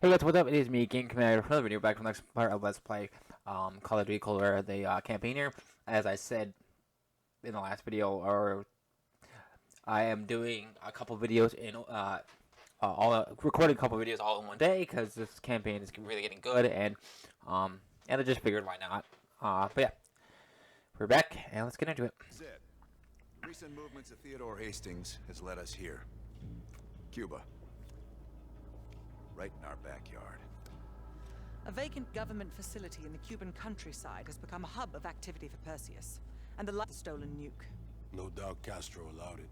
Hey guys, what's up? It is me, Game Commander, for another video back from the next part of Let's Play Call of Duty Colder, the campaign here. As I said in the last video, or I am doing a couple videos in recording a couple videos all in one day because this campaign is really getting good, and I just figured why not. But yeah, we're back and let's get into it. That's it. The recent movements of Theodore Hastings has led us here. Cuba. Right in our backyard. A vacant government facility in the Cuban countryside has become a hub of activity for Perseus, and the stolen nuke. No doubt Castro allowed it.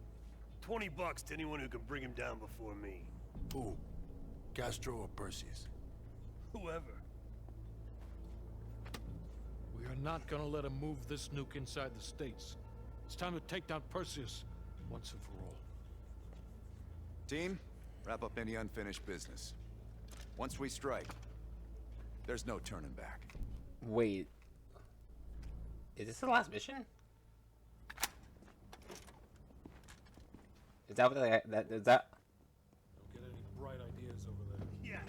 $20 to anyone who can bring him down before me. Who? Castro or Perseus? Whoever. We are not gonna let him move this nuke inside the States. It's time to take down Perseus once and for all. Team, wrap up any unfinished business. Once we strike, there's no turning back. Wait, is this the last mission? Is that what is that? Don't get any bright ideas over there. Yeah,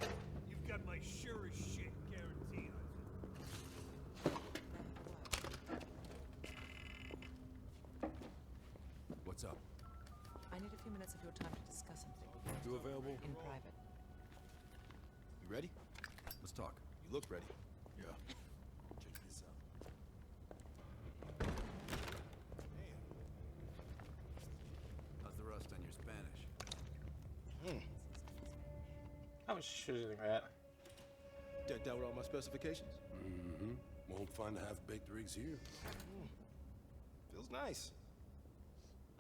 you've got my sure as shit guarantee on it. What's up? I need a few minutes of your time to discuss something. You available? In private. You ready? Let's talk. You look ready. Yeah. Check this out. How's the rust on your Spanish? I was shooting that. Decked out with all my specifications? Mm-hmm. Won't find half-baked rigs here. Feels nice.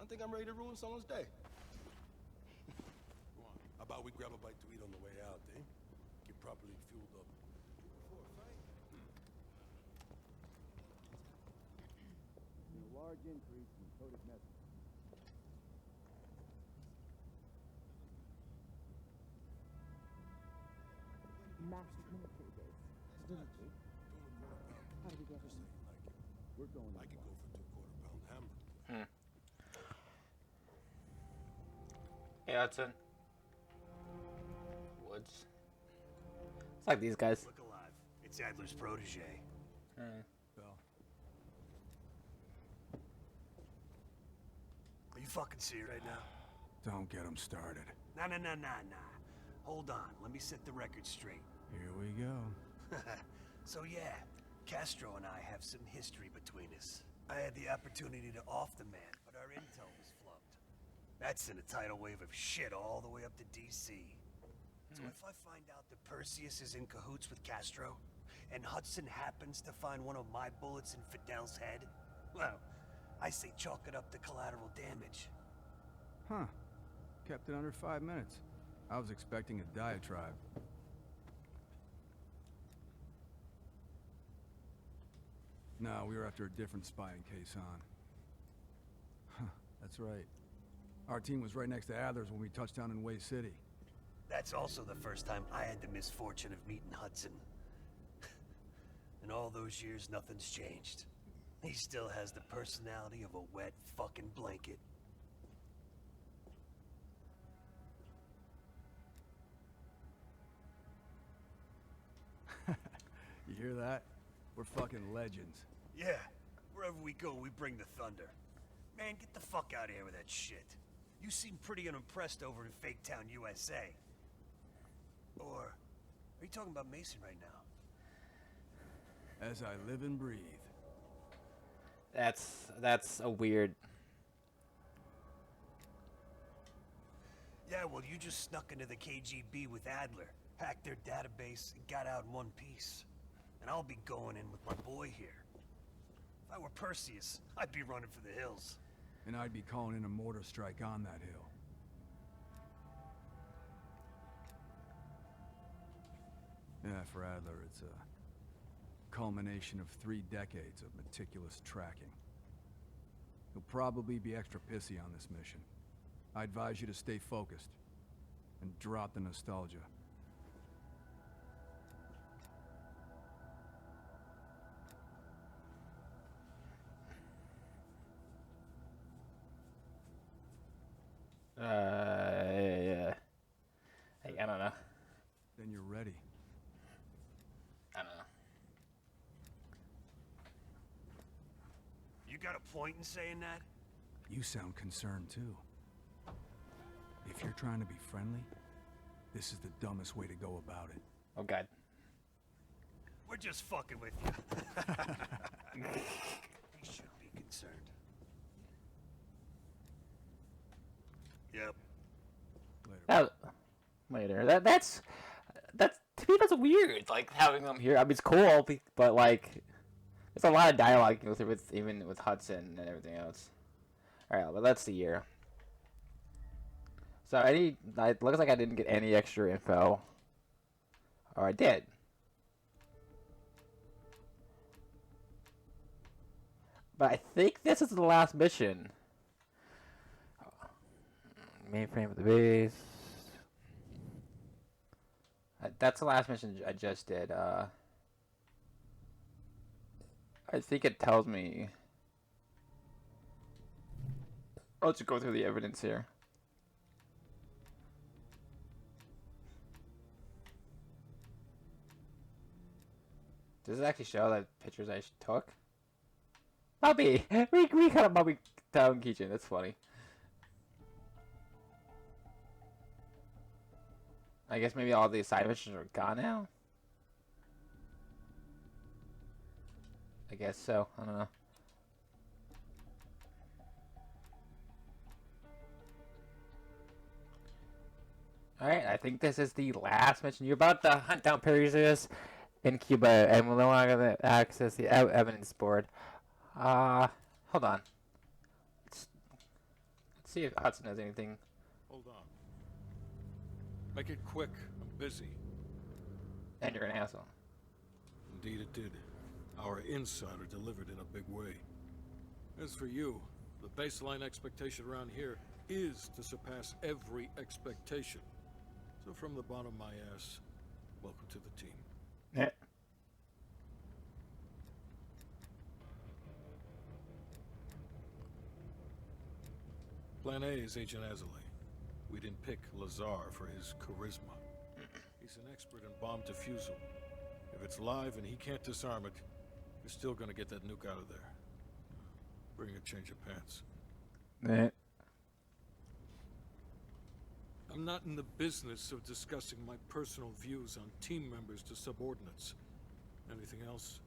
I think I'm ready to ruin someone's day. Go on. How about we grab a bite to eat on the way out, eh? Get properly fueled up. Before a fight? A large increase in coded messages. Massive military base. Military? How do we get in? We're going I could go for 2 quarter-pound hamburger. Hey, Hudson. Woods. It's like these guys. Look alive. It's Adler's protege. Bell. Are you fucking serious right now? Don't get him started. Nah. Hold on. Let me set the record straight. Here we go. So yeah, Castro and I have some history between us. I had the opportunity to off the man, but our intel was flubbed. That's in a tidal wave of shit all the way up to DC. So if I find out that Perseus is in cahoots with Castro, and Hudson happens to find one of my bullets in Fidel's head, well, I say chalk it up to collateral damage. Huh. Kept it under 5 minutes. I was expecting a diatribe. No, we were after a different spying case on. Huh, that's right. Our team was right next to Adler's when we touched down in Way City. That's also the first time I had the misfortune of meeting Hudson. In all those years, nothing's changed. He still has the personality of a wet fucking blanket. You hear that? We're fucking legends. Yeah, wherever we go, we bring the thunder. Man, get the fuck out of here with that shit. You seem pretty unimpressed over in Fake Town, USA. Or, are you talking about Mason right now? As I live and breathe. That's a weird. Yeah, well, you just snuck into the KGB with Adler, hacked their database, and got out in one piece. And I'll be going in with my boy here. If I were Perseus, I'd be running for the hills. And I'd be calling in a mortar strike on that hill. Yeah, for Adler, it's a culmination of 3 decades of meticulous tracking. He'll probably be extra pissy on this mission. I advise you to stay focused and drop the nostalgia. Yeah. Hey, I don't know. Then you're ready. got a point in saying that? You sound concerned, too. If you're trying to be friendly, this is the dumbest way to go about it. Oh god. We're just fucking with you. You should be concerned. Yep. Later. That's to me that's weird. Like having them here. I mean, it's cool, but like, there's a lot of dialogue you go through with even with Hudson and everything else. All right, well that's the year. So it looks like I didn't get any extra info, or I did. But I think this is the last mission. Mainframe of the base. That's the last mission I just did. I think it tells me. Let's go through the evidence here. Does it actually show the pictures I took? Bobby! We got a Bobby Town keychain. That's funny. I guess maybe all the side missions are gone now? I guess so. I don't know. Alright, I think this is the last mission. You're about to hunt down Perseus in Cuba and will no longer access the evidence board. Hold on. Let's see if Hudson has anything. Hold on. Make it quick. I'm busy. And you're an asshole. Indeed it did. Our insider delivered in a big way. As for you, the baseline expectation around here is to surpass every expectation. So from the bottom of my ass, welcome to the team. Yeah. Plan A is Agent Azalea. We didn't pick Lazar for his charisma. He's an expert in bomb defusal. If it's live and he can't disarm it, you're still gonna get that nuke out of there. Bring a change of pants. Yeah. I'm not in the business of discussing my personal views on team members to subordinates. Anything else?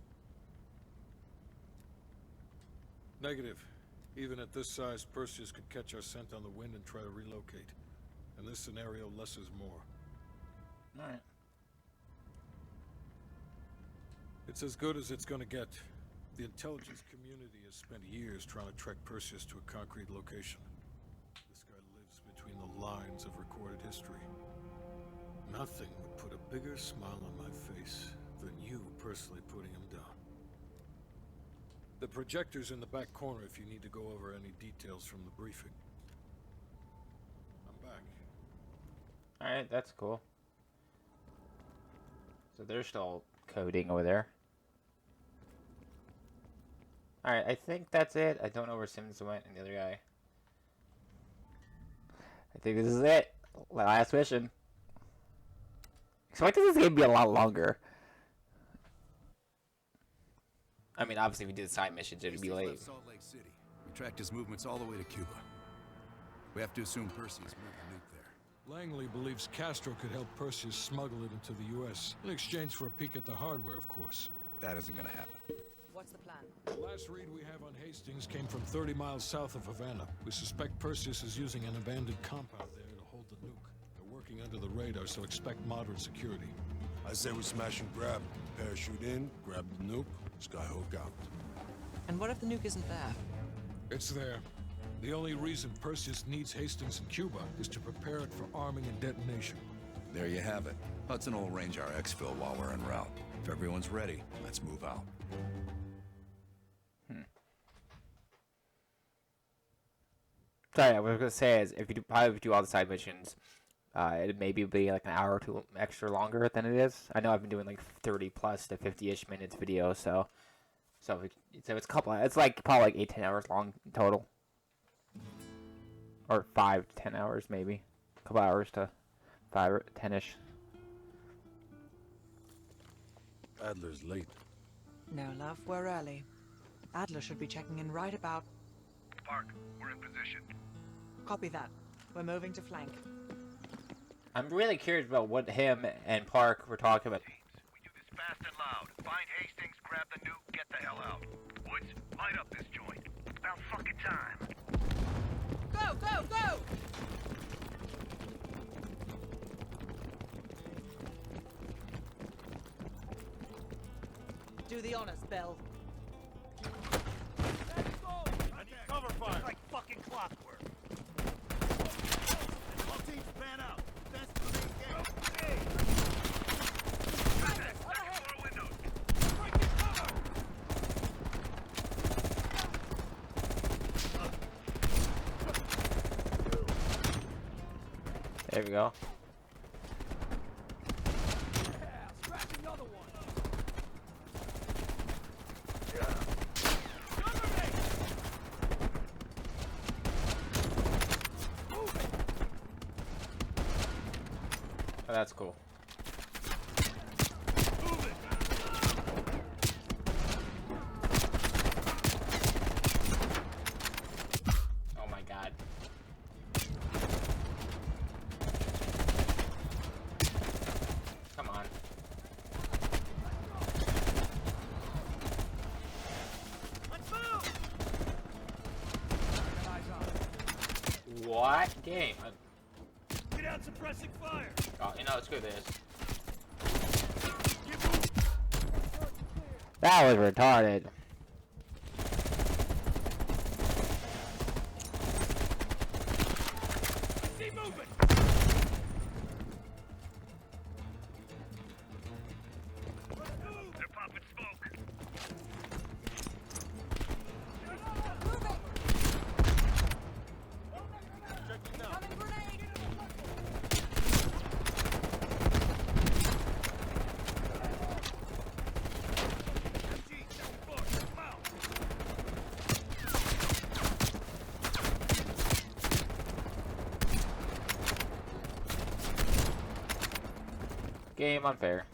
Negative. Even at this size, Perseus could catch our scent on the wind and try to relocate. In this scenario, less is more. Alright. It's as good as it's gonna get. The intelligence community has spent years trying to track Perseus to a concrete location. This guy lives between the lines of recorded history. Nothing would put a bigger smile on my face than you personally putting him down. The projector's in the back corner if you need to go over any details from the briefing. I'm back. Alright, that's cool. So they're still coding over there. Alright, I think that's it. I don't know where Simmons went and the other guy. I think this is it. Last mission. Expected this game to be a lot longer. I mean, obviously, if we did side missions, it'd be late. Salt Lake City. We tracked his movements all the way to Cuba. We have to assume Perseus moved the nuke there. Langley believes Castro could help Perseus smuggle it into the U.S. in exchange for a peek at the hardware, of course. That isn't gonna happen. What's the plan? The last read we have on Hastings came from 30 miles south of Havana. We suspect Perseus is using an abandoned compound there to hold the nuke. They're working under the radar, so expect moderate security. I say we smash and grab. Parachute in, grab the nuke, skyhook out. And what if the nuke isn't there? It's there. The only reason Perseus needs Hastings in Cuba is to prepare it for arming and detonation. There you have it. Hudson will arrange our exfil while we're en route. If everyone's ready, let's move out. Sorry, what I was gonna say is if you do all the side missions, it maybe be like an hour or two extra longer than it is. I know I've been doing like 30 plus to 50-ish minutes video, so it's a couple. It's like probably like 8-10 hours long in total, or 5 to 10 hours maybe, a couple hours to 5 or 10-ish. Adler's late. No, love, we're early. Adler should be checking in right about... Park, we're in position. Copy that. We're moving to flank. I'm really curious about what him and Park were talking about. We do this fast and loud. Find Hastings, grab the nuke, get the hell out. Woods, light up this joint. About fucking time. Go, go, go! Do the honors, Bell. I need cover fire. Like fucking clockwork. All teams fan out. That's the main game. Floor windows. Breaking cover. There we go. Oh, that's cool. Oh my god. Come on. Let's move. What game? Get out suppressing fire. Oh, you know, screw this. That was retarded. See movement. They're popping smoke. Checking now. Game unfair.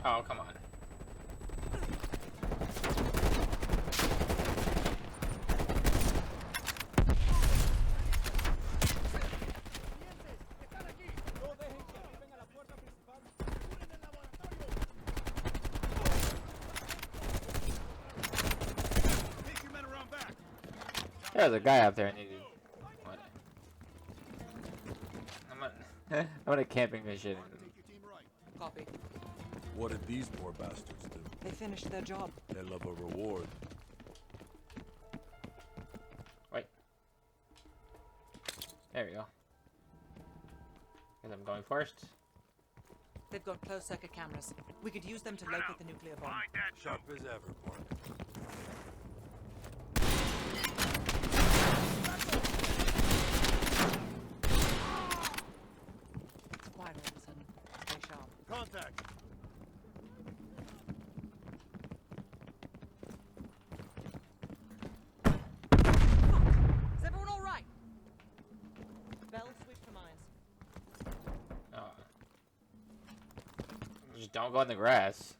Oh, come on. There's a guy up there. I need to... What? I'm on a camping mission. Copy. What did these poor bastards do? They finished their job. They love a reward. Wait. There we go. Guess I'm going first. They've got closed circuit cameras. We could use them to locate the nuclear bomb. Find that Sharp as ever, Park. It's quiet all of a sudden. Stay sharp. Contact. Is everyone all right? Bell, sweep for mines. Oh. Just don't go in the grass.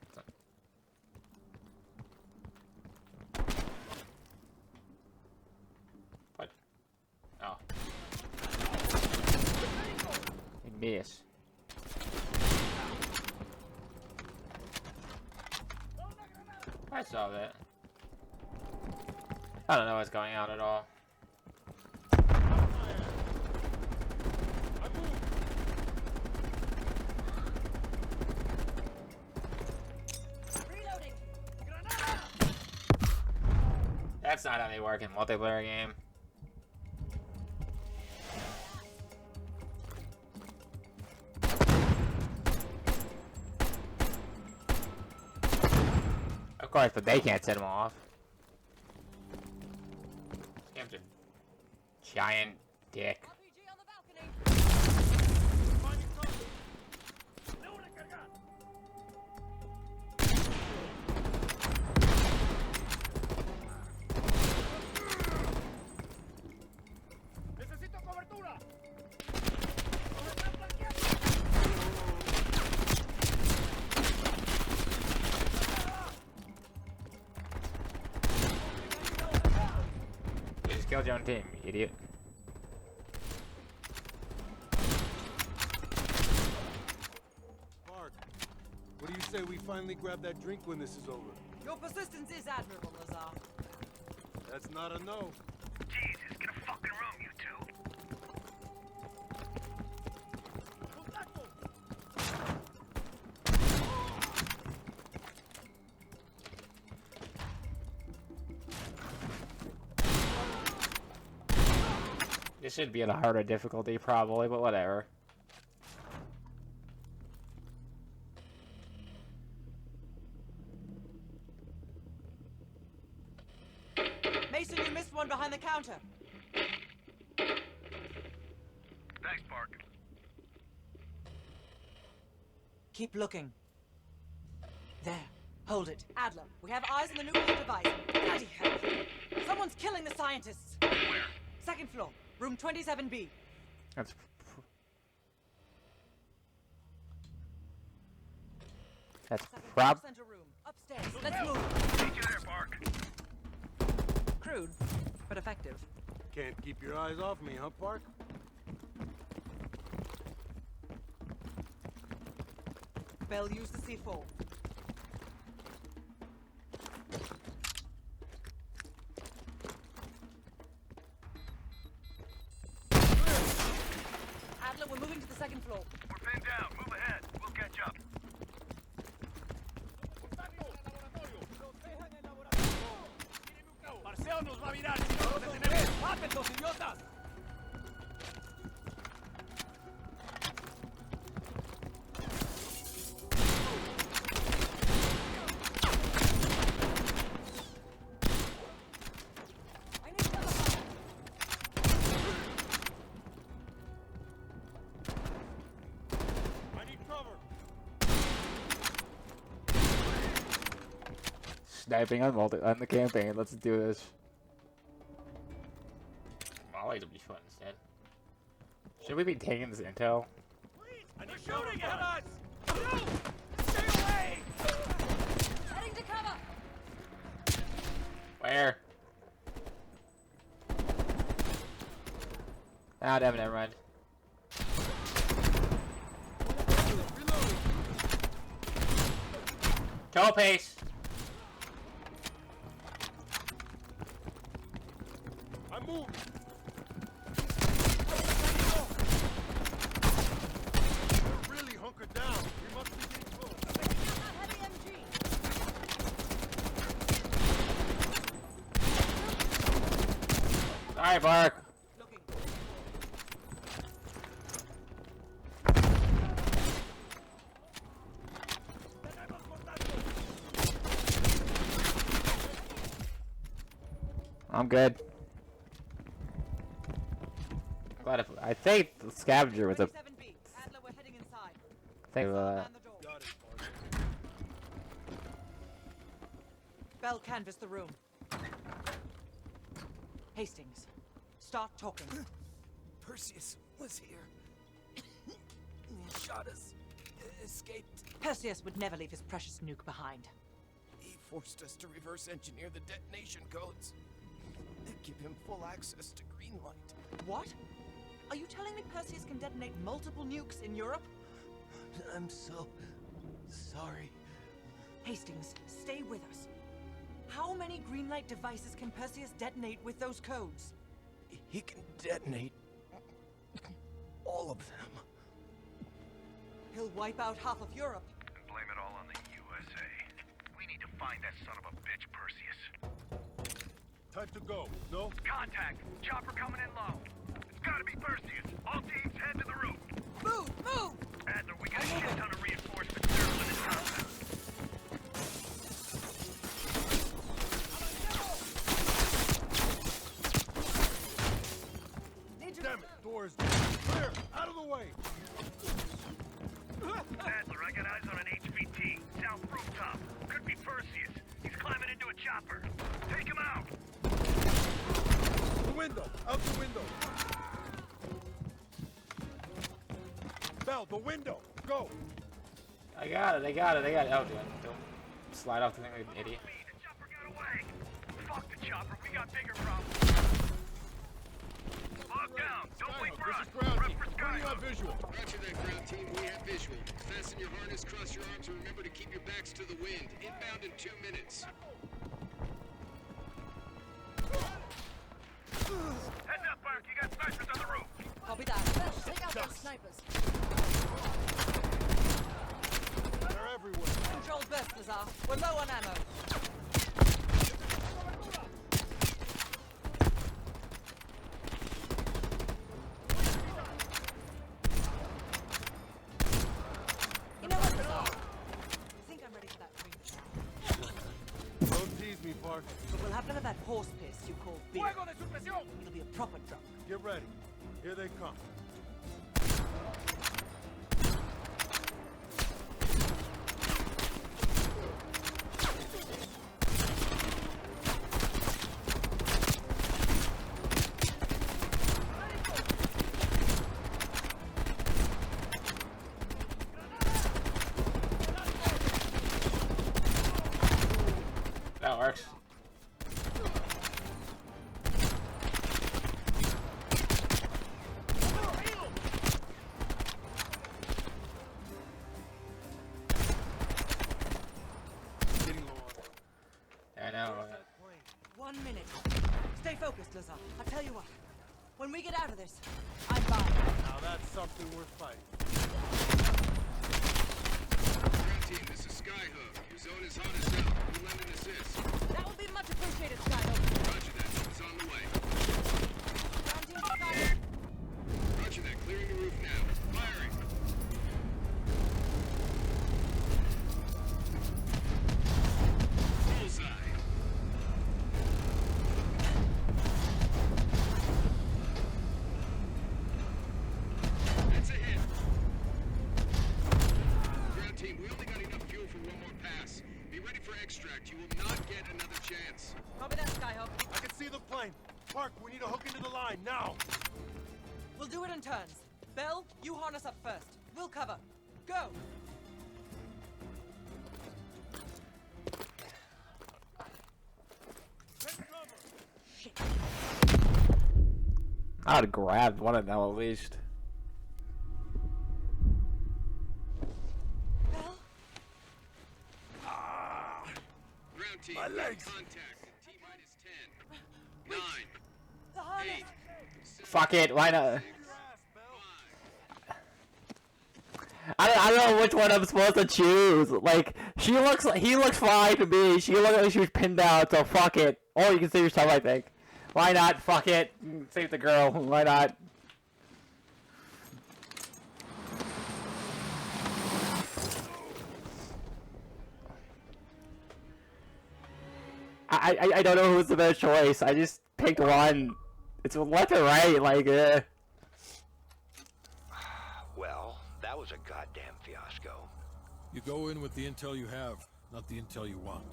What? Oh. You miss. I saw that. I don't know what's going on at all. That's not how they work in multiplayer game. Of course, but they can't set them off. This game's a giant dick. RPG on the balcony. killed your own team, you idiot. Mark, what do you say we finally grab that drink when this is over? Your persistence is admirable, Lazar. That's not a no. Jesus, get a fucking room, you two. This should be at a harder difficulty, probably, but whatever. Mason, you missed one behind the counter. Thanks, Park. Keep looking. There. Hold it. Adler, we have eyes on the nuclear device. Bloody hell. Someone's killing the scientists. Where? Second floor. Room 27B. That's Second prob. floor center room. Upstairs. Let's move. Meet you there, Park. Crude, but effective. Can't keep your eyes off me, huh, Park? Bell, use the C4. Adler, we're moving to the second floor. We're pinned down. Move ahead. We'll catch up. Marcelo nos va a virar si no nos detenemos. ¡Rápidos, idiotas! I need cover fire. I need cover. Sniping on the campaign. Let's do this. Molly to be fun instead. Should we be taking this intel? I need shooting at us! No! Stay away! Heading to cover. Where? Ah, damn it, never mind. Toe pace. I'm moving. We're really hunkered down. We must be getting close. Heavy MG. Sorry, Bark. Looking. I'm good. I'm glad I think the scavenger was a 27B. Adler, we're heading inside. thing. Man the door. Got it, Park. Bell, canvass the room. Hastings, start talking. Perseus was here. He shot us. Escaped. Perseus would never leave his precious nuke behind. He forced us to reverse engineer the detonation codes. Give him full access to green light. What? Are you telling me Perseus can detonate multiple nukes in Europe? I'm so sorry. Hastings, stay with us. How many green light devices can Perseus detonate with those codes? He can detonate all of them. He'll wipe out half of Europe. And blame it all on the USA. We need to find that son of a bitch, Perseus. Time to go. No? Contact! Chopper coming in low. It's gotta be Perseus. All teams head to the roof. Move! Move! Adler, we got a shit ton of reinforcements circling this compound. Damn it, doors clear. Out of the way. Adler, I got eyes on an HVT. South rooftop. Could be Perseus. He's climbing into a chopper. Take him out. The window. Out the window. Bell, the window. Go. I got it. Oh, dude, don't slide off the thing like an idiot. The chopper got away. Fuck the chopper. We got bigger problems. visual. Fasten your harness, cross your arms, and remember to keep your backs to the wind. Inbound in 2 minutes. Heads up, Mark. You got snipers on the roof. Copy that. Take out those snipers. They're everywhere. Controlled burst, Lazar. We're low on ammo. You know what, Lazar? I think I'm ready for that drink. Don't tease me, Park. But we'll have none of that horse piss you call beer. Fuego de supresión. It'll be a proper drunk. Get ready. Here they come. That works. Getting low on. I know. 1 minute. Stay focused, Lazar. I'll tell you what. When we get out of this, I'm buying. Now that's something worth fighting. Ground team, this is Skyhook. Your zone is hot as hell. You lend an assist. That would be much appreciated, Skyhook. Roger that. It's on the way. Ground team, Skyhook. Roger that. Clearing the roof now. Firing. Bullseye. That's a hit. Ground team, we only got enough fuel for one more pass. Be ready for extract. You will not get another chance. Copy that, Skyhook. I can see the plane. Park, we need to hook into the line now. We'll do it in turns. Bell, you harness up first. We'll cover. Go! Shit. I'd have grabbed one of them at least. Bell? Ground team, My legs. contact. T-minus 10, 9, The harness! 8, 7, Fuck it, why not? 6, 5. I don't know which one I'm supposed to choose. Like, he looks fine to me. She looked like she was pinned down, so fuck it. Or you can save yourself, I think. Why not? Fuck it. Save the girl. Why not? I don't know who's the best choice. I just picked one. It's left or right, like, Well, that was a goddamn fiasco. You go in with the intel you have, not the intel you want.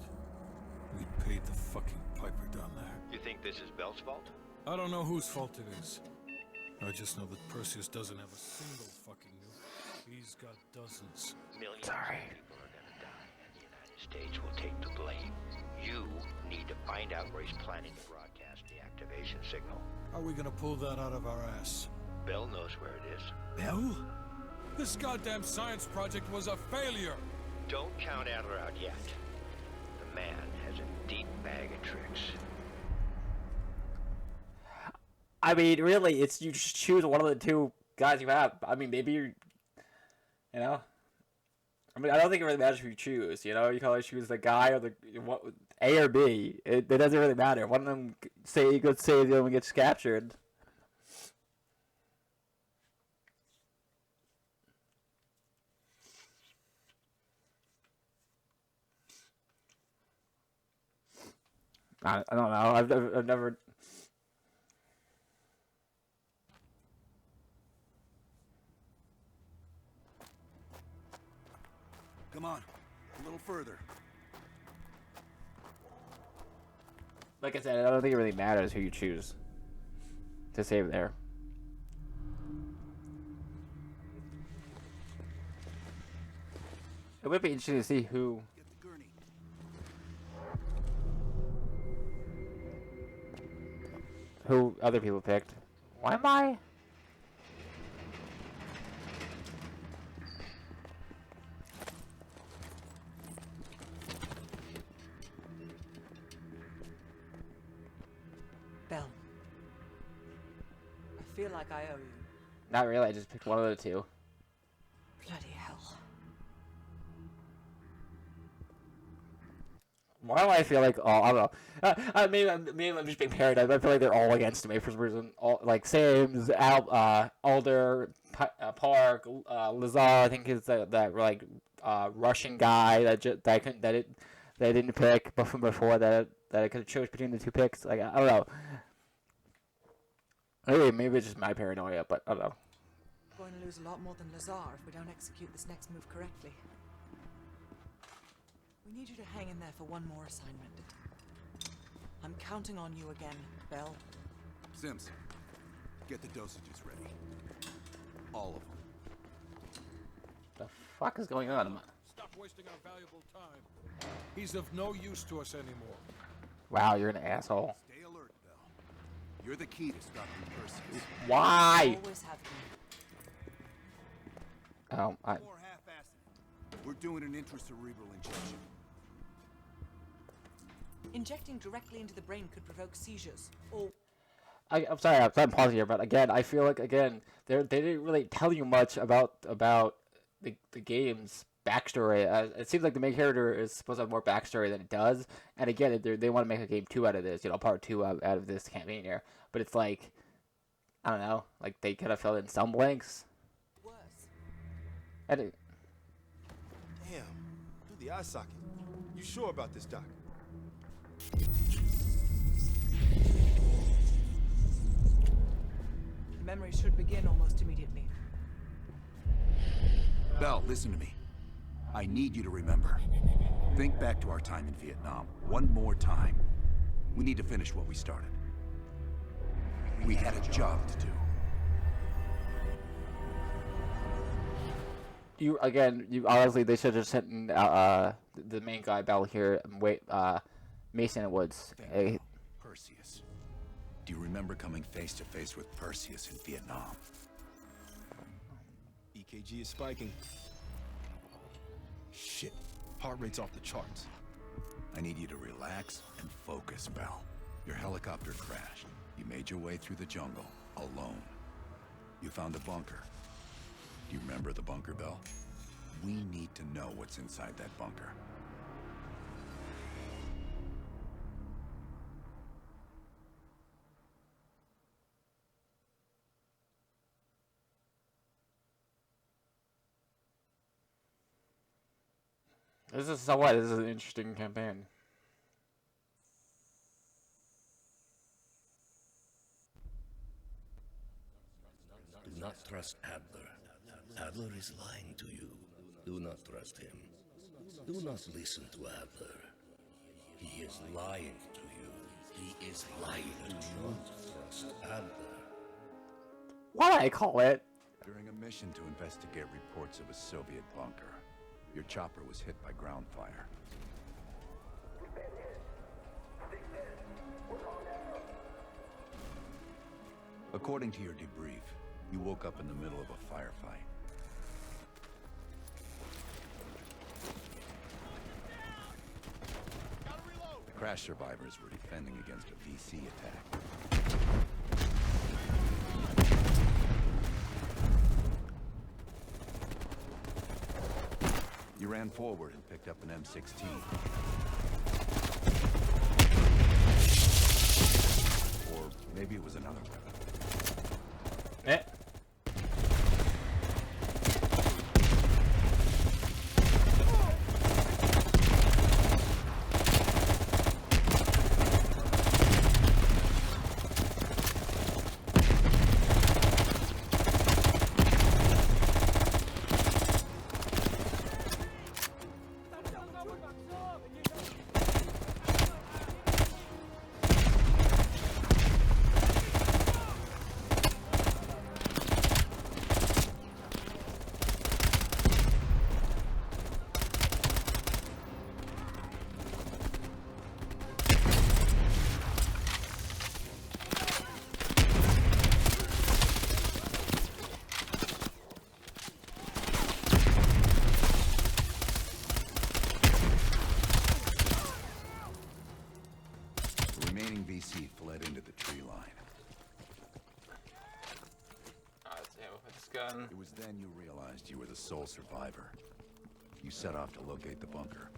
We paid the fucking piper down there. You think this is Bell's fault? I don't know whose fault it is. I just know that Perseus doesn't have a single fucking nuke. He's got dozens. Millions of people are gonna die, and the United States will take the blame. You need to find out where he's planning to broadcast the activation signal. How are we gonna pull that out of our ass? Bell knows where it is. Bell? This goddamn science project was a failure! Don't count Adler out yet. The man has a deep bag of tricks. I mean, really, it's you just choose one of the two guys you have. I mean, maybe you know. I mean, I don't think it really matters who you choose. You know, you can always choose the guy or the A or B. It doesn't really matter. One of them say you could save, the other one gets captured. I don't know. I've never. Come on, a little further. Like I said, I don't think it really matters who you choose to save there. It would be interesting to see who. Get the gurney. Who other people picked. Why am I? feel like I owe you. Not really, I just picked one of the two. Bloody hell. Why do I feel like, oh, I don't know. Maybe I'm just being paranoid, but I feel like they're all against me for some reason. All, like, Sims, Alder, Park, Lazar, I think is that like, Russian guy that I didn't pick before that I could have chose between the two picks. Like, I don't know. Maybe it's just my paranoia, but I don't know. We're going to lose a lot more than Lazar if we don't execute this next move correctly. We need you to hang in there for one more assignment. I'm counting on you again, Bell. Sims, get the dosages ready. All of them. The fuck is going on? Stop wasting our valuable time. He's of no use to us anymore. Wow, you're an asshole. Stay alert, Bell. You're the key to stopping Perseus. Why? Always have been. Oh, More half-assed. We're doing an intracerebral injection. Injecting directly into the brain could provoke seizures, or... I'm sorry, I'm pausing here, but again, I feel like, they didn't really tell you much about the game's backstory. It seems like the main character is supposed to have more backstory than it does, and again, they want to make a game 2 out of this, part 2 out of this campaign here, but it's like, I don't know, like, they could have filled in some blanks. Worse. Damn, through the eye socket. You sure about this, Doc? The memory should begin almost immediately. Bell, listen to me. I need you to remember. Think back to our time in Vietnam. One more time. We need to finish what we started. We had a job to do. You honestly, they should have sent in, the main guy, Bell here, Mason Woods. Hey. Perseus. Do you remember coming face to face with Perseus in Vietnam? EKG is spiking. Shit, heart rate's off the charts. I need you to relax and focus, Bell. Your helicopter crashed. You made your way through the jungle, alone. You found a bunker. Do you remember the bunker, Bell? We need to know what's inside that bunker. This is an interesting campaign. Do not trust Adler. Adler is lying to you. Do not trust him. Do not listen to Adler. He is lying to you. He is lying. Do not trust Adler. What do I call it? During a mission to investigate reports of a Soviet bunker, your chopper was hit by ground fire. According to your debrief, you woke up in the middle of a firefight. The crash survivors were defending against a VC attack. You ran forward and picked up an M16. Or maybe it was another weapon. Eh? gun. It was then you realized you were the sole survivor. You set off to locate the bunker.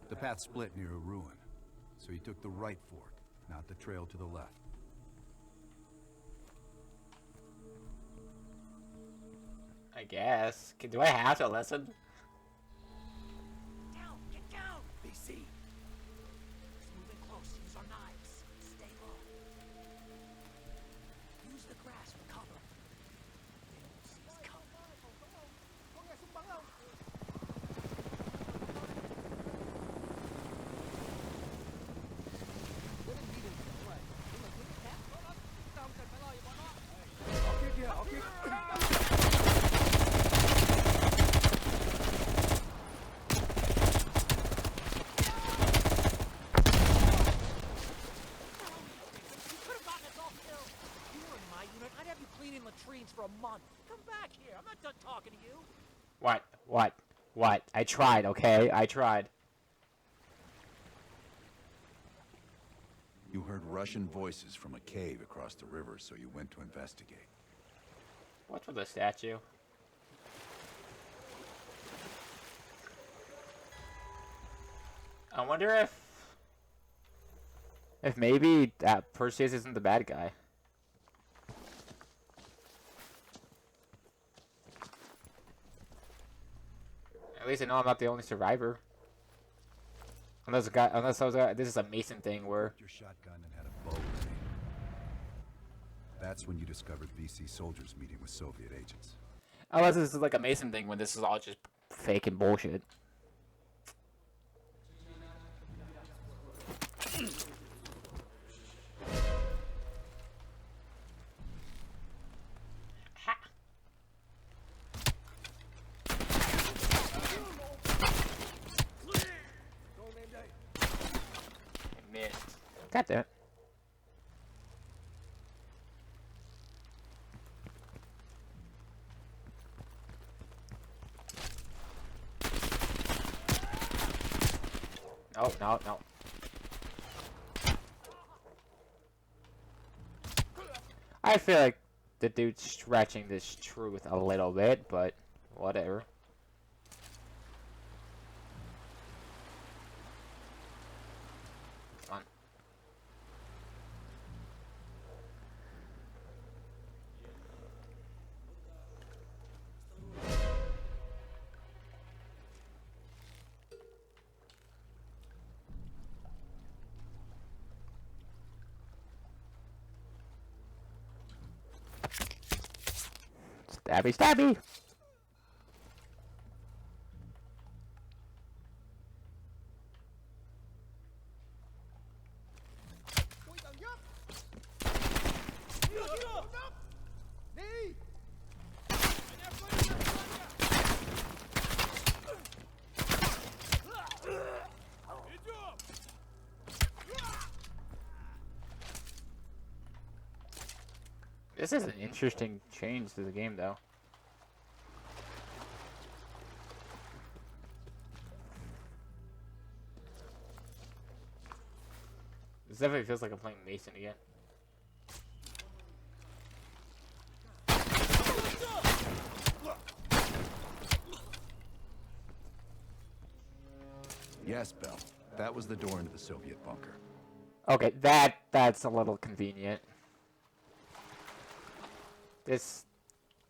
The path split near a ruin, so you took the right fork, not the trail to the left. I guess. Do I have to listen? Down! Get down! BC! It's moving close. Use our knives. Stay low. Use the grass for cover. They won't see us coming. Latrines for a month. Come back here. I'm not done talking to you. What? I tried, okay? I tried. You heard Russian voices from a cave across the river, so you went to investigate. What's with the statue? I wonder if maybe that Perseus isn't the bad guy. At least I know I'm not the only survivor. Unless this is a Mason thing where Your shotgun and had a bow. That's when you discovered VC soldiers meeting with Soviet agents. unless this is like a Mason thing when this is all just fake and bullshit. God damn it. No. I feel like the dude's stretching this truth a little bit, but whatever. Come on. Stabby! This is an interesting change to the game, though. This definitely feels like I'm playing Mason again. Yes, Bell. That was the door into the Soviet bunker. Okay, that's a little convenient. This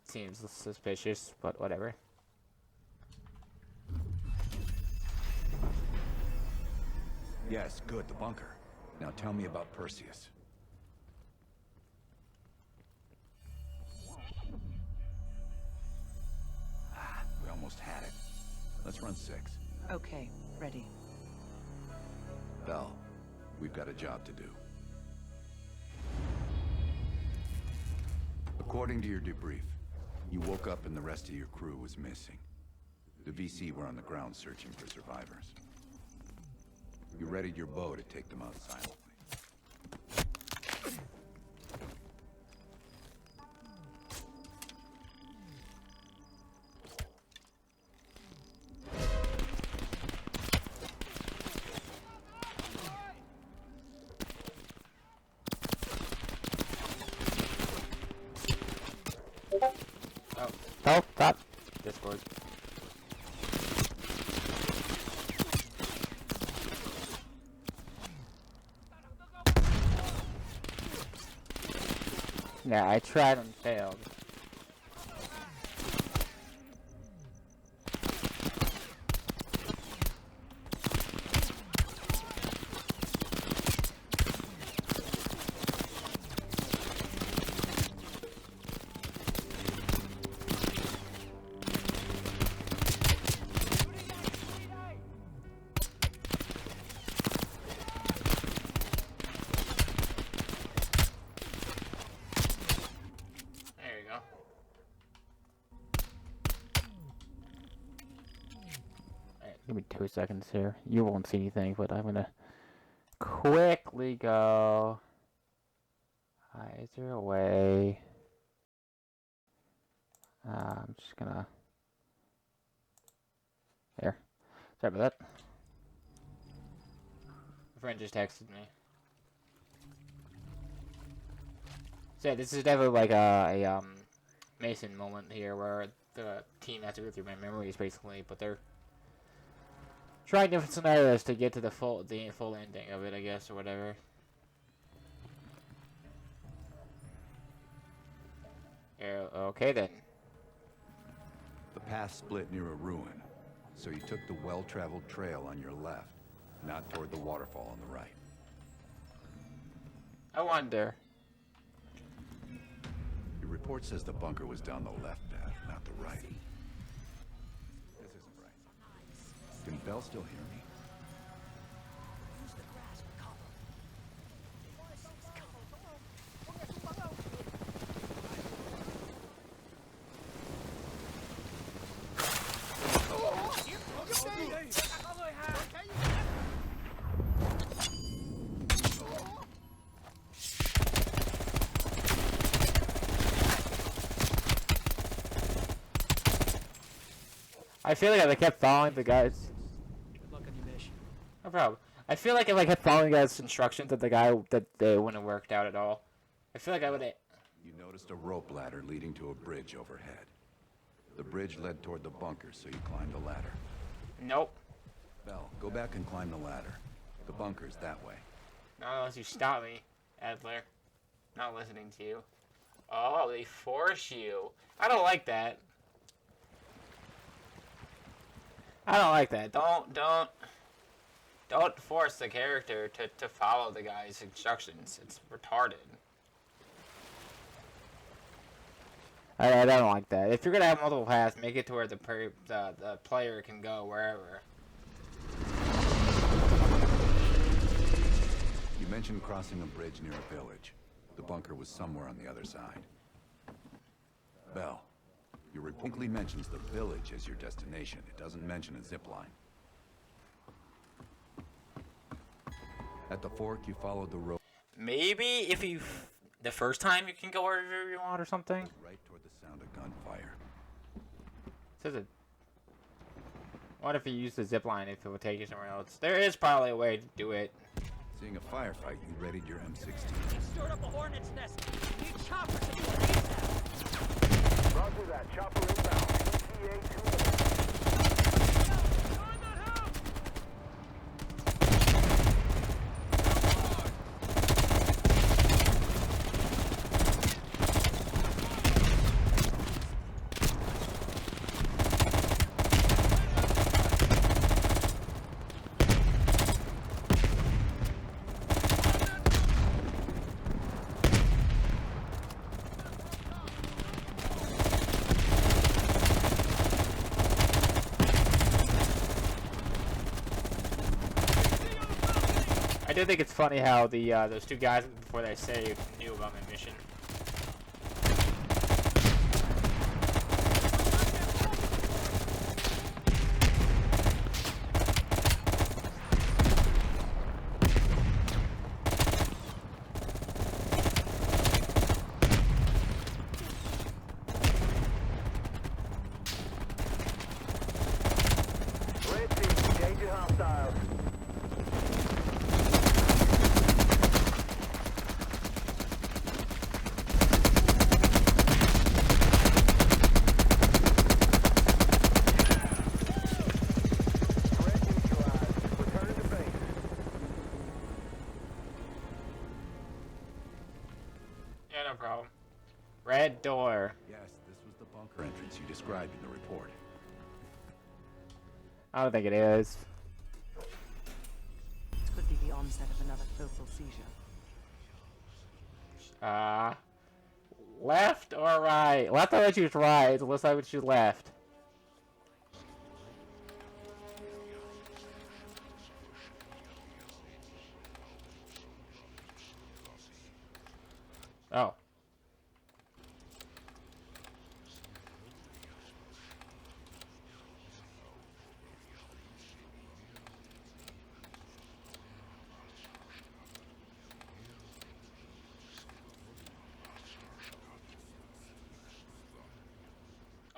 seems suspicious, but whatever. Yes, good, the bunker. Now tell me about Perseus. We almost had it. Let's run 6. Okay, ready. Bell, we've got a job to do. According to your debrief, you woke up and the rest of your crew was missing. The VC were on the ground searching for survivors. You readied your bow to take them out silently. Oh, stop. Discord. Yeah, I tried and failed. Give me 2 seconds here. You won't see anything, but I'm gonna quickly go. Is there a way? I'm just gonna. There. Sorry about that. A friend just texted me. So this is definitely like a Mason moment here, where the team has to go through my memories basically, but they're trying different scenarios to get to the full ending of it, I guess, or whatever. Yeah, okay then. The path split near a ruin, so you took the well-traveled trail on your left, not toward the waterfall on the right. I wonder. Your report says the bunker was down the left path, not the right. This isn't right. Can Bell still hear me? I feel like if I kept following the guys. Good luck on your mission. No problem. I feel like if I kept following the guy's instructions, that they wouldn't have worked out at all. I feel like I would. You noticed a rope ladder leading to a bridge overhead. The bridge led toward the bunker, so you climbed the ladder. Nope. Bell, go back and climb the ladder. The bunker's that way. Not unless you stop me, Adler. Not listening to you. Oh, they force you. I don't like that. I don't like that. Don't force the character to follow the guy's instructions. It's retarded. I don't like that. If you're gonna have multiple paths, make it to where the player can go wherever. You mentioned crossing a bridge near a village. The bunker was somewhere on the other side. Bell, your report only mentions the village as your destination. It doesn't mention a zip line. At the fork, you followed the road. Maybe if you, the first time you can go wherever you want or something. Right toward the sound of gunfire. Says it. What if you use the zip line if it would take you somewhere else? There is probably a way to do it. Seeing a firefight, you readied your M16. They stirred up a hornet's nest. We need choppers to do it ASAP. Roger that. Chopper inbound. ETA 2 minutes. Join that house! I do think it's funny how the those two guys before they saved knew about my mission. Red team, engaging hostiles. that door? Yes, this was the bunker entrance you described in the report. I don't think it is. It could be the onset of another focal seizure. Left or right? Left I would choose right, unless I would choose left. Oh.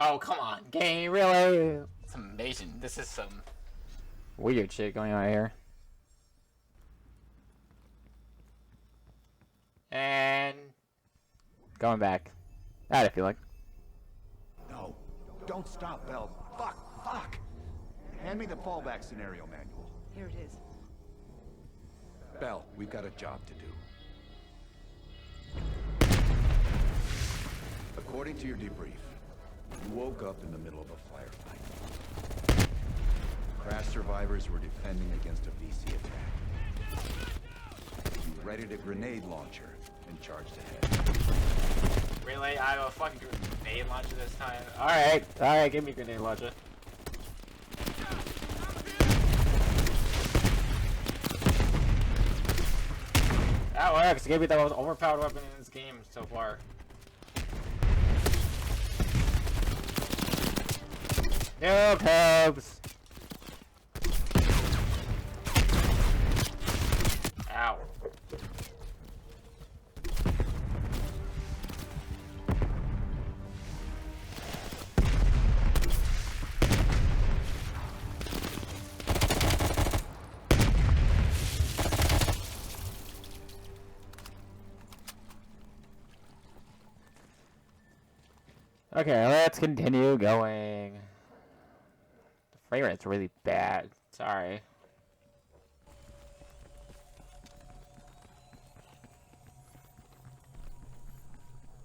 Oh, come on, game, really? It's amazing. This is some weird shit going on here. And going back. I feel like. No, don't stop, Bell. Fuck. Hand me the fallback scenario manual. Here it is. Bell, we've got a job to do. According to your debrief, you woke up in the middle of a firefight. Crash survivors were defending against a VC attack. You readied a grenade launcher and charged ahead. Really? I have a fucking grenade launcher this time? Alright, give me a grenade launcher. That works. It gave me the most overpowered weapon in this game so far. No tubes. Ow. Okay, let's continue going. The frame rate's really bad. Sorry.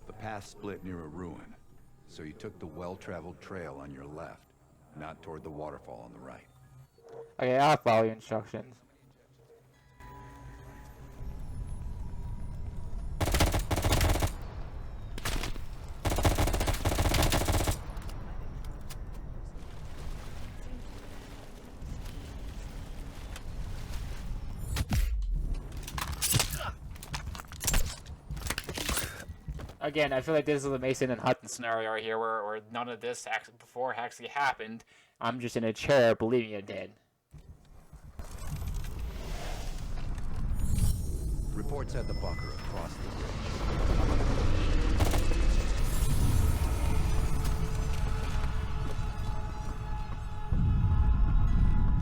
The path split near a ruin, so you took the well-traveled trail on your left, not toward the waterfall on the right. Okay, I'll follow your instructions. Again, I feel like this is a Mason and Hutton scenario right here, where none of this before actually happened. I'm just in a chair believing it did. Reports at the bunker across the bridge.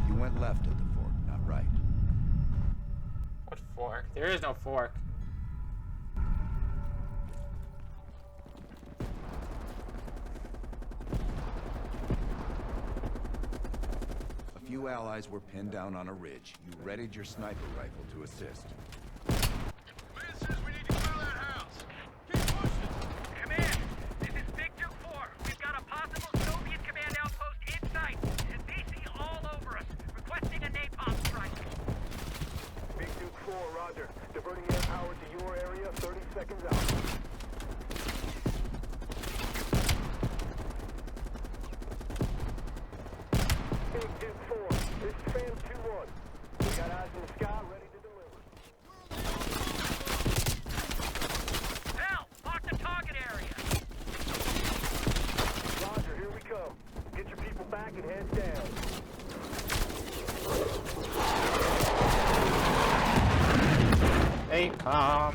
You went left at the fork, not right. What fork? There is no fork. A few allies were pinned down on a ridge. You readied your sniper rifle to assist. Ministers, we need to clear that house. Keep pushing. Command, this is Victor 4. We've got a possible Soviet command outpost in sight. There's DC all over us, requesting a napalm strike. Big Duke 4, roger. Diverting air power to your area, 30 seconds out. Big Duke 4, this is Fan 2-1. We got eyes in the sky, ready to deliver. Hell, mark the target area. Roger, here we come. Get your people back and head down. Napalm.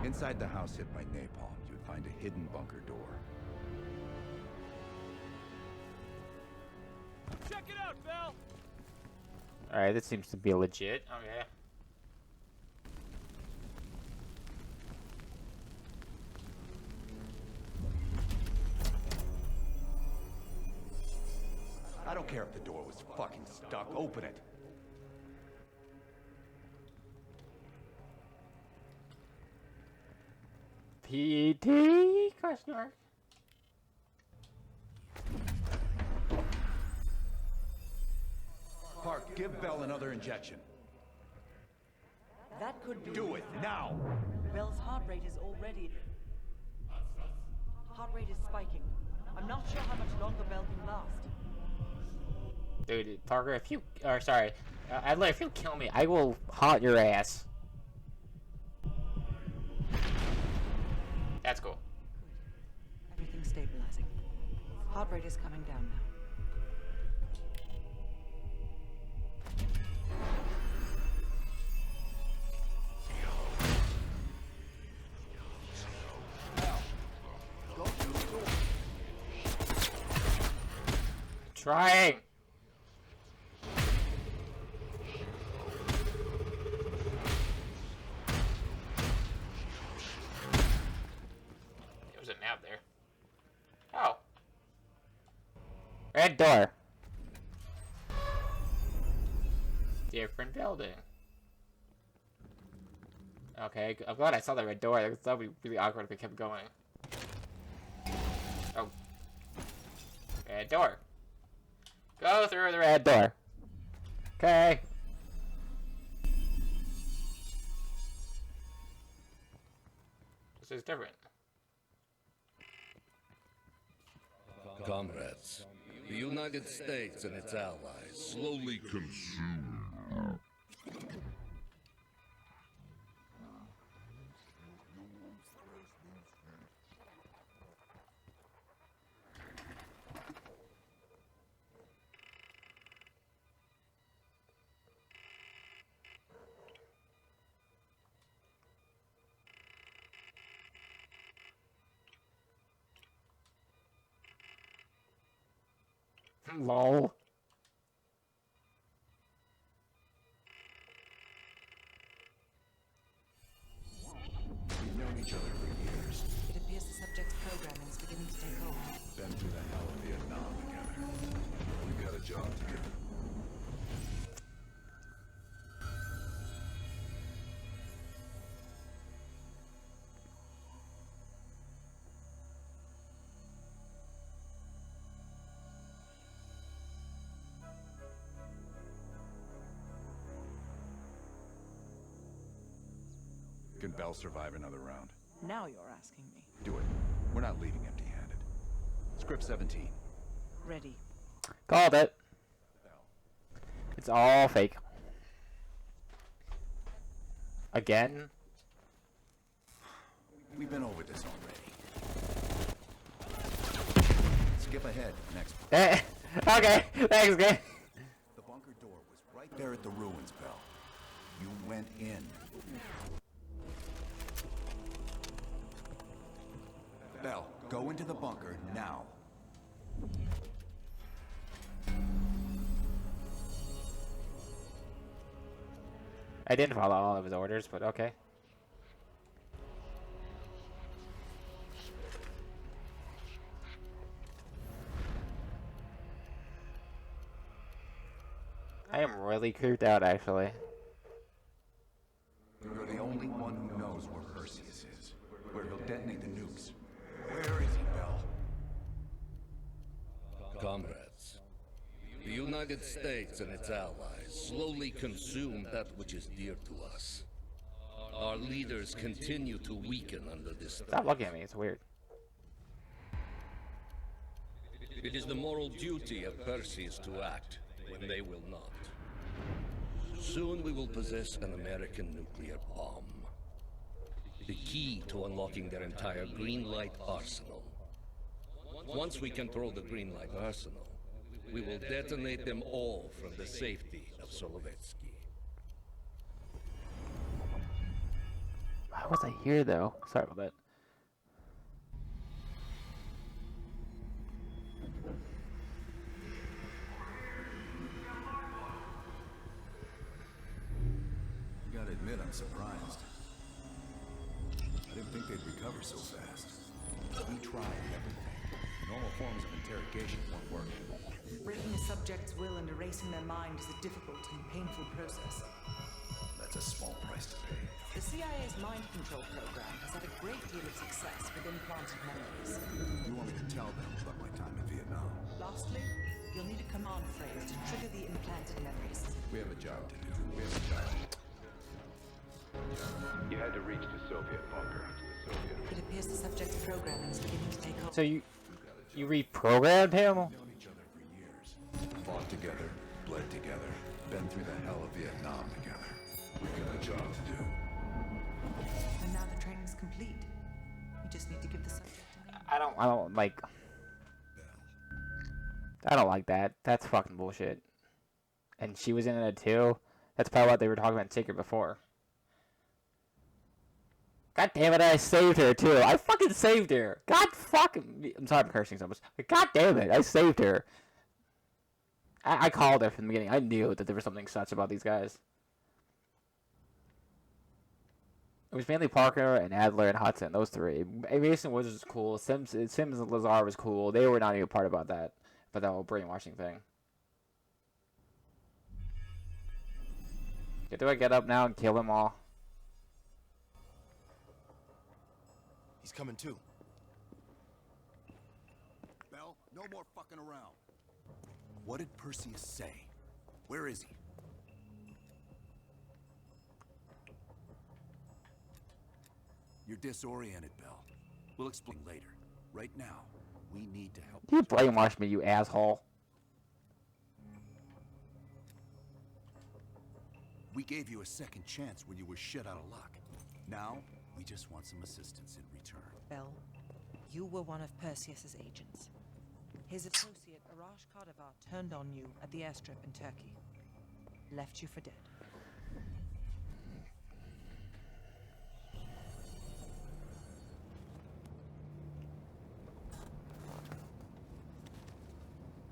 Inside the house hit by napalm, you would find a hidden bunker door. Check it out, Bell. Alright, this seems to be legit. Okay. I don't care if the door was fucking stuck. Open it. PT? Question mark. Park, give Bell another injection. That could be... Do it, now! Bell's heart rate is already... Heart rate is spiking. I'm not sure how much longer Bell can last. Dude, Parker, if you... Or, sorry. Adler, if you kill me, I will haunt your ass. That's cool. Everything's stabilizing. Heart rate is coming down now. Trying. There was a nav there. Oh. Red door. Different building. Okay, I'm glad I saw the red door. That would be really awkward if it kept going. Oh. Red door. Go through the red door. Okay. This is different. Comrades, the United States and its allies slowly consume. Lol. We've known each other for years. It appears the subject's programming is beginning to take hold. Been through the hell of Vietnam together. We got a job to do. Can Bell survive another round? Now you're asking me. Do it. We're not leaving empty-handed. Script 17. Ready. Called it. It's all fake. Again? We've been over this already. Skip ahead. Next. Okay, thanks, guys. The bunker door was right there at the ruins, Bell. You went in. Bell, go into the bunker now. I didn't follow all of his orders, but okay. I am really creeped out, actually. You're the only one who knows where Perseus is, where he'll detonate the nukes. Where is he, Bell? Comrades, the United States and its allies slowly consume that which is dear to us. Our leaders continue to weaken under this threat. Stop looking at me, it's weird. It is the moral duty of Perseus to act when they will not. Soon we will possess an American nuclear bomb. The key to unlocking their entire green light arsenal. Once we control the green light arsenal, we will detonate them all from the safety of Solovetsky. Why was I here, though? Sorry about that. Gotta admit, I'm surprised. I didn't think they'd recover so fast. We tried everything. Normal forms of interrogation weren't working. Breaking a subject's will and erasing their mind is a difficult and painful process. The That's a small price to pay. The CIA's mind control program has had a great deal of success with implanted memories. You want me to tell them about my time in Vietnam? Lastly, you'll need a command phrase to trigger the implanted memories. We have a job to do. We have a job. You had to reach the Soviet bunker. It appears the subject's programming is beginning to take hold. So you reprogrammed him? We've known each other for years. Fought together, bled together, been through the hell of Vietnam together. We've got a job to do. And now the training's complete. You just need to give the subject a name. I don't like that. That's fucking bullshit. And she was in it too. That's probably what they were talking about in Secret before. God damn it, I saved her too. I fucking saved her. God fucking... I'm sorry I'm cursing so much. God damn it, I saved her. I called her from the beginning. I knew that there was something such about these guys. It was mainly Parker and Adler and Hudson, those three. Mason Woods was cool. Sims and Lazar was cool. They were not even part about that whole brainwashing thing. Do I get up now and kill them all? He's coming too. Bell, no more fucking around. What did Perseus say? Where is he? You're disoriented, Bell. We'll explain later. Right now, we need to help. You brainwashed me, you asshole. We gave you a second chance when you were shit out of luck. Now, we just want some assistance in return. Bell, you were one of Perseus's agents. His associate, Arash Kadivar, turned on you at the airstrip in Turkey. Left you for dead.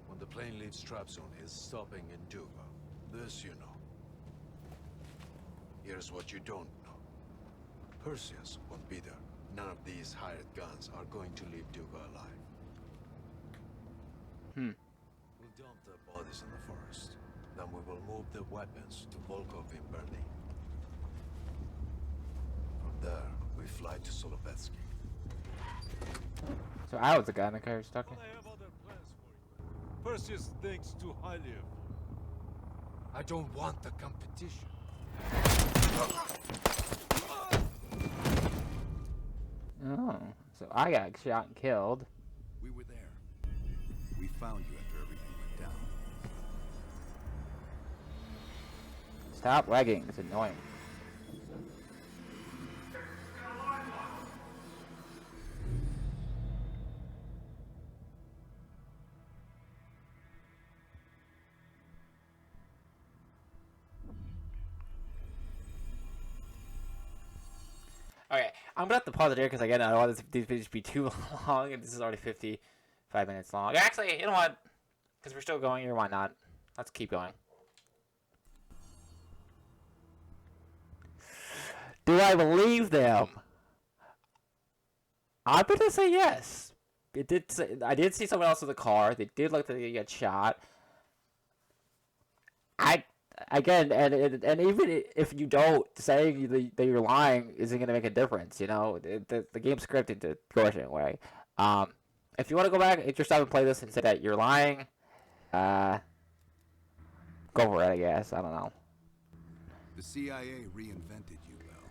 When the plane leaves trap zone, it's stopping in Duga. This you know. Here's what you don't know. Perseus won't be there. None of these hired guns are going to leave Duga alive. We'll dump the bodies in the forest. Then we will move the weapons to Volkov in Berlin. From there, we fly to Solovetsky. So I was the guy in the car stuck in. I have other plans for you. Perseus thinks too highly of you. I don't want the competition. Oh, so I got shot and killed. We were there. We found you after everything went down. Stop lagging, it's annoying. Okay, I'm gonna have to pause it here because again I don't want these videos to be too long, and this is already 55 minutes long. Actually, you know what? Because we're still going here, why not? Let's keep going. Do I believe them? I'm gonna say yes. It did. I did see someone else in the car. They did look like they get shot. Again, and even if you don't, saying that you're lying isn't going to make a difference, you know? The game's scripted to go a certain way. If you want to go back, hit your stop and play this and say that you're lying, go for it, I guess. I don't know. The CIA reinvented you, Bell.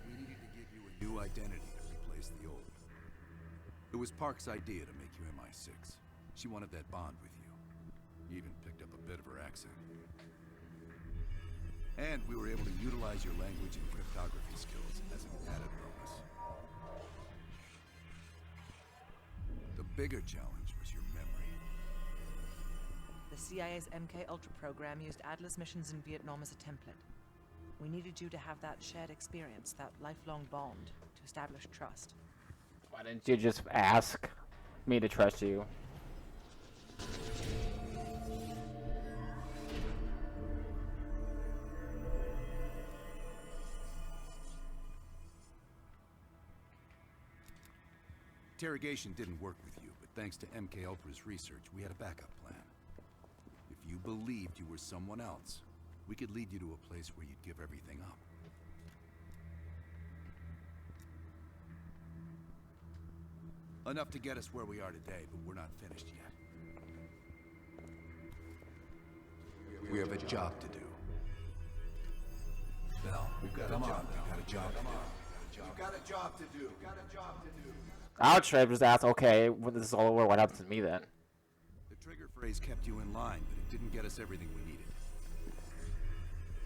We needed to give you a new identity to replace the old. It was Park's idea to make you MI6. She wanted that bond with you. You even picked up a bit of her accent. And we were able to utilize your language and cryptography skills as an added bonus. The bigger challenge was your memory. The CIA's MK Ultra program used Adler's missions in Vietnam as a template. We needed you to have that shared experience, that lifelong bond, to establish trust. Why didn't you just ask me to trust you? Interrogation didn't work with you, but thanks to MK Ultra's research, we had a backup plan. If you you believed you were someone else, we could lead you to a place where you'd give everything up. Enough to get us where we are today, but we're not finished yet. We have a job to do. Bell, we've got a job. We've got a job to do. You've got a job to do. I'll trip his ass. Okay, when this is all over, what happens to me then? The trigger phrase kept you in line, but it didn't get us everything we needed.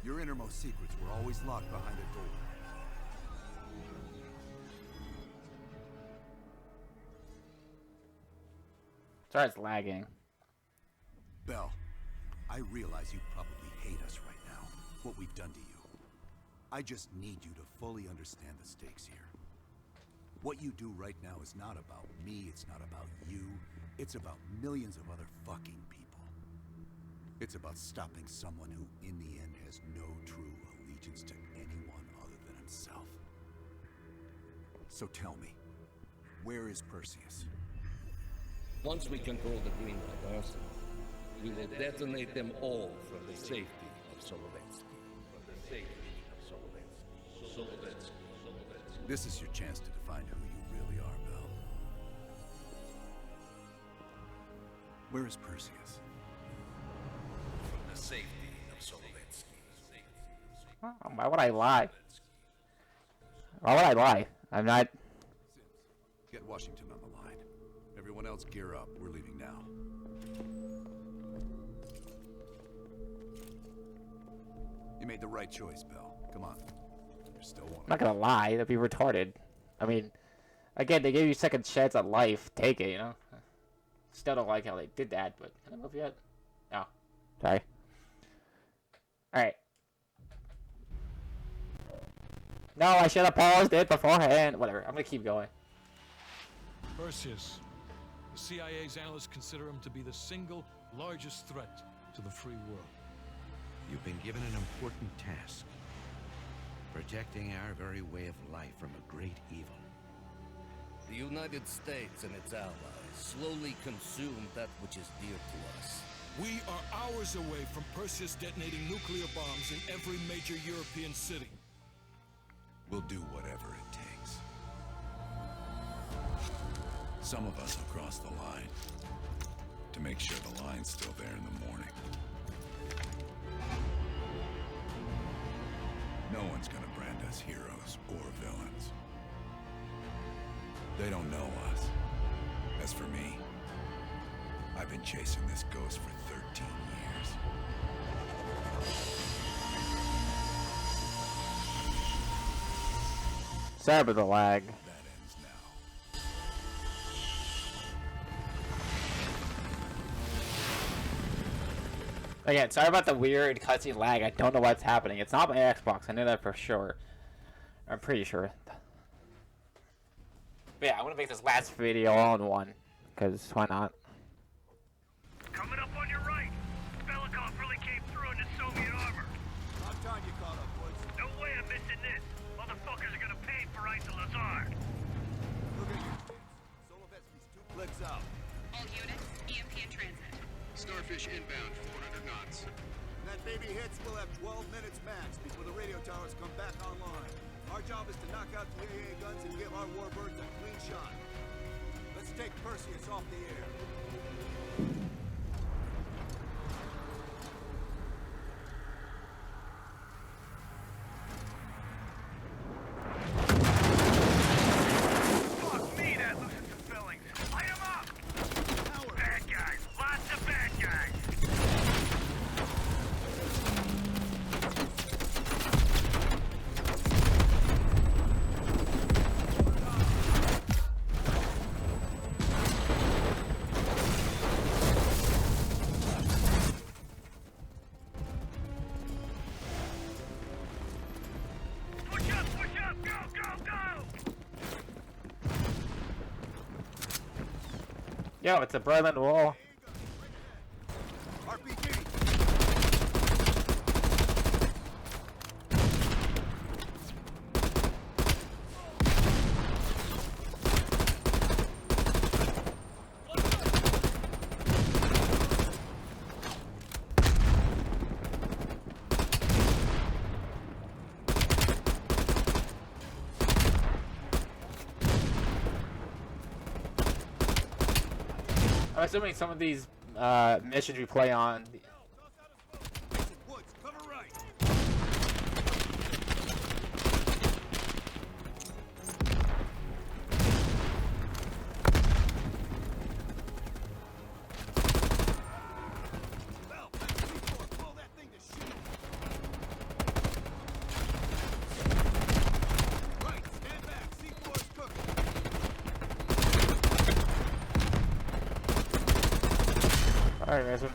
Your innermost secrets were always locked behind a door. Sorry, it's lagging. Bell, I realize you probably hate us right now, what we've done to you. I just need you to fully understand the stakes here. What you do right now is not about me, it's not about you, it's about millions of other fucking people. It's about stopping someone who, in the end, has no true allegiance to anyone other than himself. So tell me, where is Perseus? Once we control the Greenlight arsenal, we will detonate them all for the safety of Solovetsky. This is your chance to define who you really are, Bell. Where is Perseus? For the safety of Solovetsky. Why would I lie? Why would I lie? I'm not... Get Washington on the line. Everyone else gear up. We're leaving now. You made the right choice, Bell. Come on. You're still one. I'm not gonna lie, that'd be retarded. I mean, again, they gave you second chance at life. Take it, you know? Still don't like how they did that, but can I move yet? No. Sorry. Alright. No, I should have paused it beforehand. Whatever, I'm gonna keep going. Perseus. The CIA's analysts consider him to be the single largest threat to the free world. You've been given an important task. Protecting our very way of life from a great evil. The United States and its allies slowly consume that which is dear to us. We are hours away from Perseus detonating nuclear bombs in every major European city. We'll do whatever it takes. Some of us will cross the line to make sure the line's still there in the morning. No one's gonna brand us heroes or villains. They don't know us. As for me, I've been chasing this ghost for 13 years. Sorry about the lag. That ends now. Again, sorry about the weird cutscene lag. I don't know what's happening. It's not my Xbox. I know that for sure. I'm pretty sure. But yeah, I want to make this last video all in one. Because why not? Coming up on your right. Belikov really came through in the Soviet armor. About time you caught up, boys. No way I'm missing this. Motherfuckers are gonna pay for Isa Lazar. Look at you. Solovetsky's 2 clicks out. All units, EMP in transit. Starfish inbound, 400 knots. When that baby hits, we'll have 12 minutes max before the radio towers come back online. Our job is to knock out the AA guns and give our warbirds a clean shot. Let's take Perseus off the air. Fuck me, that loosens some fillings. Light 'em up! Bad guys. Lots of bad guys. Push up, go, go, go! Yo, it's a Berlin Wall. RPG! I'm assuming some of these missions we play on. Woods, cover right. Pull that thing to shit. Right, stand back. C4 is cooking. Alright, Mason.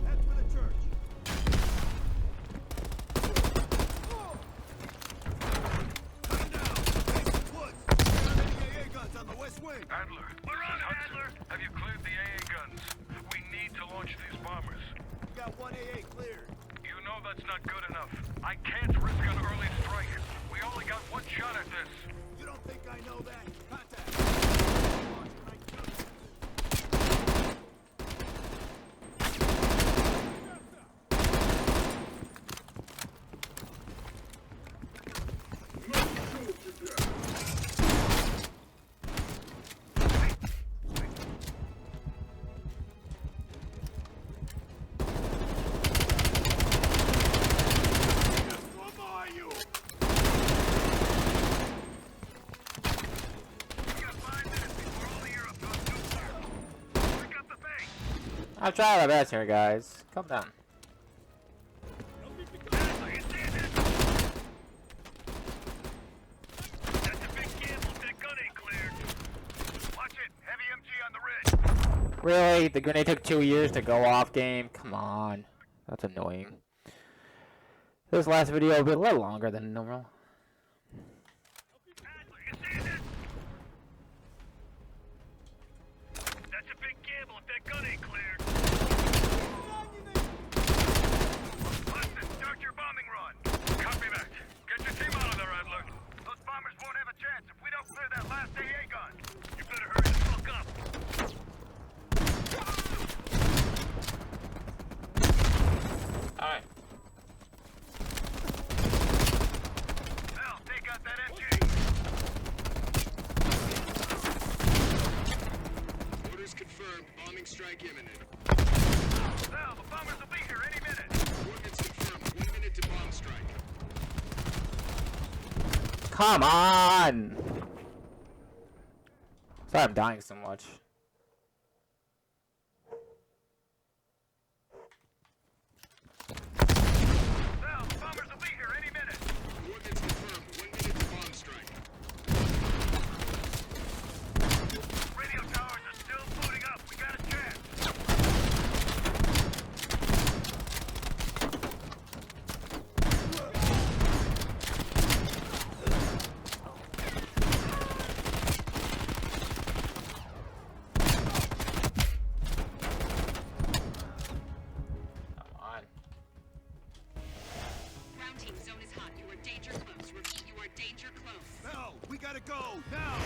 Head for the church. Come down. Mason Woods. Got any AA guns on the west wing? Adler. We're on it, Adler. Have you cleared the AA guns? We need to launch these bombers. We got one AA cleared. You know that's not good enough. I can't risk an early strike. We only got one shot at this. You don't think I know that? Contact. I'm trying my best here, guys. Calm down. That's a big gamble if that gun ain't cleared. Watch it. Heavy MG on the ridge. Really? The grenade took 2 years to go off, game? Come on. That's annoying. This last video will be a little longer than normal. That's a big gamble if that gun ain't cleared. Listen, start your bombing run. Copy that. Get your team out of there, Adler. Those bombers won't have a chance if we don't clear that last AA gun. You better hurry the fuck up. Alright. Hell, take out that MG. Orders confirmed. Bombing strike imminent. Hell, the bombers will be here any minute. Coordinates confirmed. 1 minute to bomb strike. Come on! Sorry I'm dying so much. Hell, the bombers will be here any minute. Coordinates confirmed. 1 minute to bomb strike. Radio towers are still booting up. We got a chance. Come on. Ground team, zone is hot. You are danger close. Repeat, you are danger close. No, we gotta go now.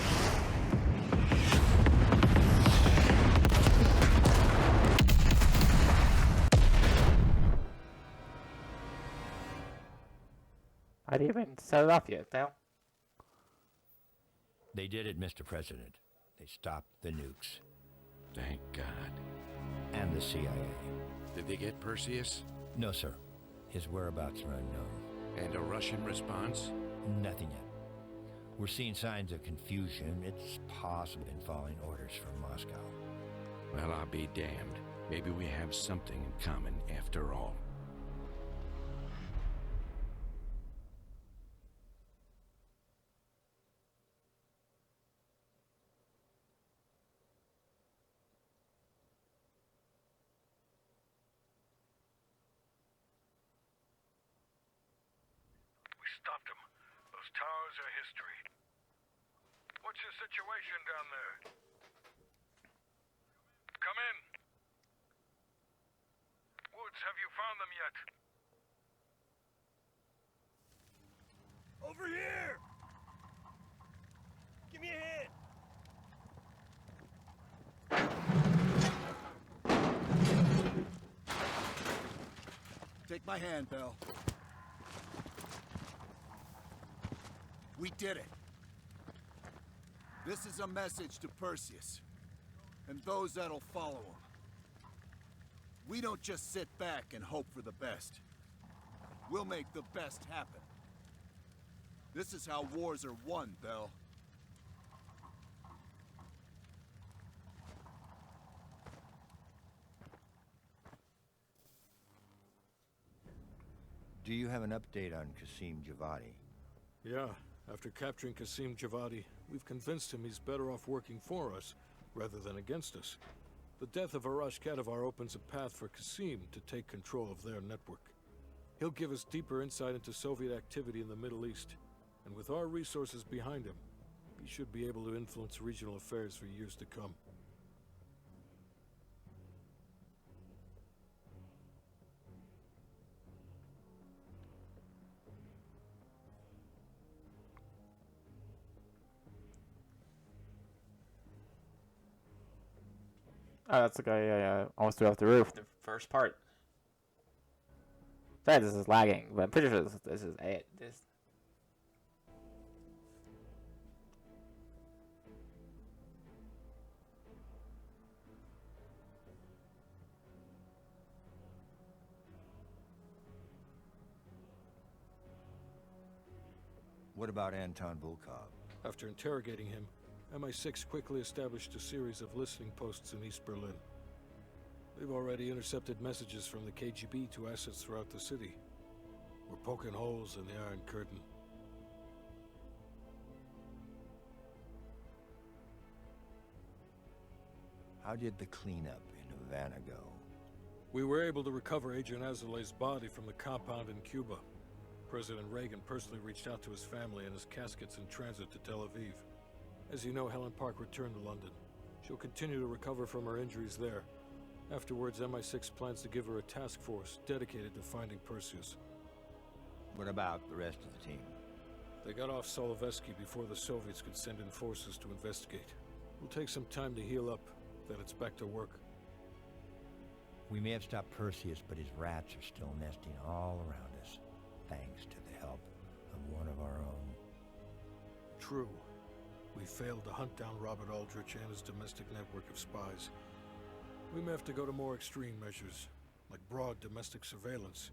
I didn't even set it off yet, now. They did it, Mr. President. They stopped the nukes. Thank God. And the CIA. Did they get Perseus? No, sir. His whereabouts are unknown. And a Russian response? Nothing yet. We're seeing signs of confusion. It's possible in following orders from Moscow. Well, I'll be damned. Maybe we have something in common after all. Stopped them. Those towers are history. What's your situation down there? Come in. Woods, have you found them yet? Over here. Give me a hand. Take my hand, Bell. We did it. This is a message to Perseus. and those that'll follow him. We don't just sit back and hope for the best. We'll make the best happen. This is how wars are won, Bell. Do you have an update on Qasim Javadi? Yeah, after capturing Qasim Javadi, we've convinced him he's better off working for us rather than against us. The death of Arash Kadivar opens a path for Qasim to take control of their network. He'll give us deeper insight into Soviet activity in the Middle East, and with our resources behind him, he should be able to influence regional affairs for years to come. Oh, that's the guy. Yeah, almost threw off the roof. The first part. Sorry, this is lagging, but I'm pretty sure this is it. This. What about Anton Volkov? After interrogating him, MI6 quickly established a series of listening posts in East Berlin. They've already intercepted messages from the KGB to assets throughout the city. We're poking holes in the Iron Curtain. How did the cleanup in Havana go? We were able to recover Agent Azoulay's body from the compound in Cuba. President Reagan personally reached out to his family, and his casket's in transit to Tel Aviv. As you know, Helen Park returned to London. She'll continue to recover from her injuries there. Afterwards, MI6 plans to give her a task force dedicated to finding Perseus. What about the rest of the team? They got off Solovetsky before the Soviets could send in forces to investigate. It'll take some time to heal up, then it's back to work. We may have stopped Perseus, but his rats are still nesting all around us, thanks to the help of one of our own. True. We failed to hunt down Robert Aldrich and his domestic network of spies. We may have to go to more extreme measures, like broad domestic surveillance,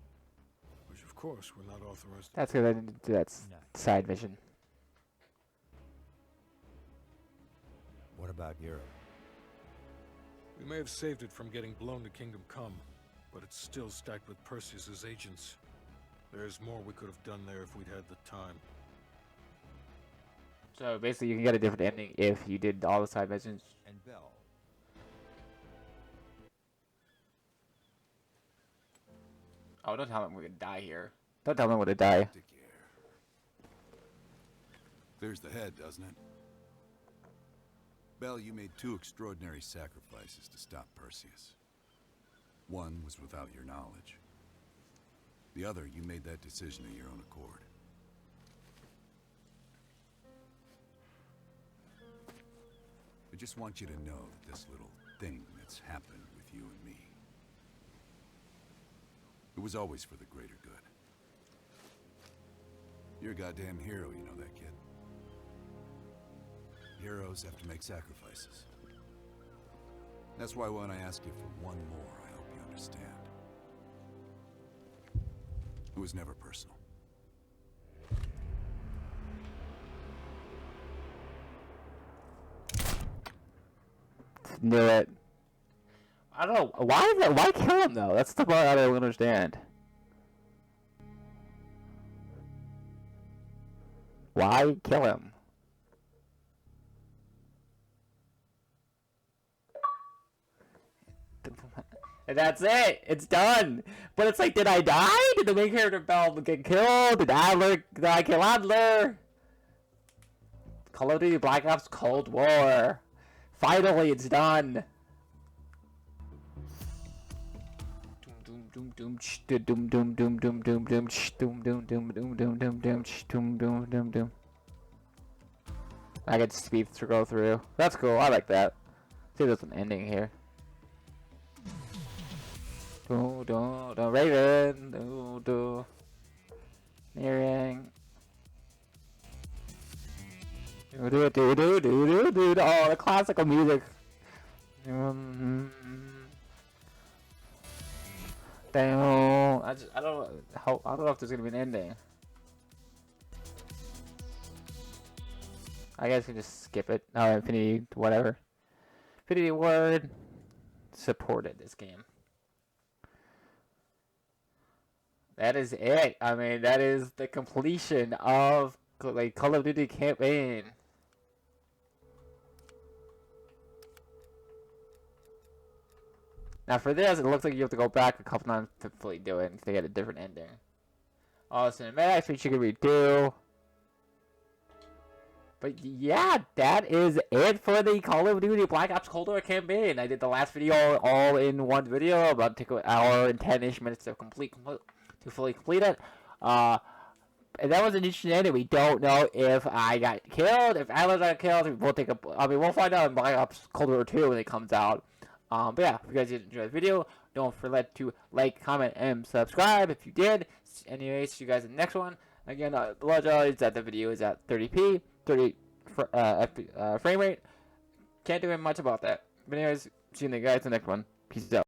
which of course we're not authorized. That's good. I didn't do that side mission. What about Europe? We may have saved it from getting blown to Kingdom Come, but it's still stacked with Perseus's agents. There's more we could have done there if we'd had the time. So basically, you can get a different ending if you did all the side missions. And Bell. Oh, don't tell me we're gonna die here. Don't tell me we're gonna die. Clears the head, doesn't it? Bell, you made two extraordinary sacrifices to stop Perseus. One was without your knowledge. The other, you made that decision of your own accord. I just want you to know that this little thing that's happened with you and me, it was always for the greater good. You're a goddamn hero, you know that, kid. Heroes have to make sacrifices. That's why when I ask you for one more, I hope you understand. It was never personal. Knew it. I don't know why kill him though. That's the part I don't understand. Why kill him? And that's it. It's done. But it's like, did I die? Did the main character Bell get killed? Did I kill Adler? Call of Duty Black Ops Cold War. Finally, it's done. I get speed to go through. That's cool. I like that. See, there's an ending here. Raven. Nearing. Oh, the classical music. Damn. I don't know if there's gonna be an ending. I guess we can just skip it. Oh, Infinity, whatever. Infinity Ward supported this game. That is it. I mean, that is the completion of like Call of Duty campaign. Now for this, it looks like you have to go back a couple times to fully do it to get a different ending. All cinematics, which you can redo. But yeah, that is it for the Call of Duty Black Ops Cold War campaign. I did the last video all in one video, about take an hour and 10-ish minutes to fully complete it. And that was an interesting ending. We don't know if I got killed, if Adler got killed. We'll find out in Black Ops Cold War 2 when it comes out. But yeah, if you guys did enjoy the video, don't forget to like, comment, and subscribe if you did. Anyways, see you guys in the next one. Again, apologize that the video is at 30p, 30 frame rate. Can't do much about that. But anyways, see you guys in the next one. Peace out.